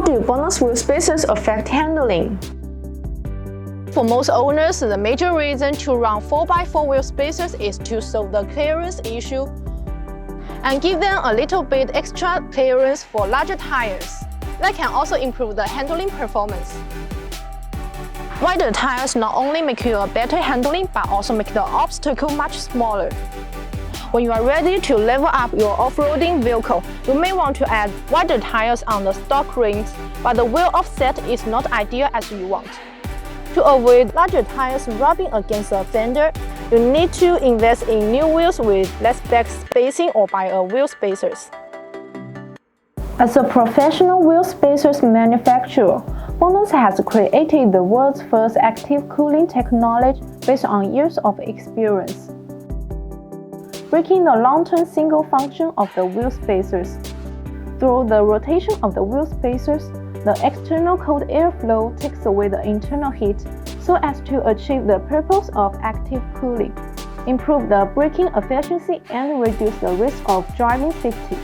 do BONOSS wheel spacers affect handling? For most owners, the major reason to run 4x4 wheel spacers is to solve the clearance issue and give them a little bit extra clearance for larger tires. That can also improve the handling performance. Wider tires not only make you a better handling but also make the obstacle much smaller. When you are ready to level up your off-roading vehicle, you may want to add wider tires on the stock rims, but the wheel offset is not ideal as you want. To avoid larger tires rubbing against the fender, you need to invest in new wheels with less back spacing or buy a wheel spacers. As a professional wheel spacers manufacturer, BONOSS has created the world's first active cooling technology based on years of experience. Breaking the long-term single function of the wheel spacers. Through the rotation of the wheel spacers, the external cold airflow takes away the internal heat so as to achieve the purpose of active cooling, improve the braking efficiency and reduce the risk of driving safety.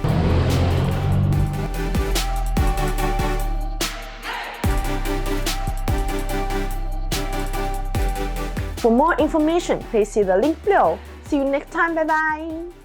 For more information, please see the link below. See you next time. Bye bye.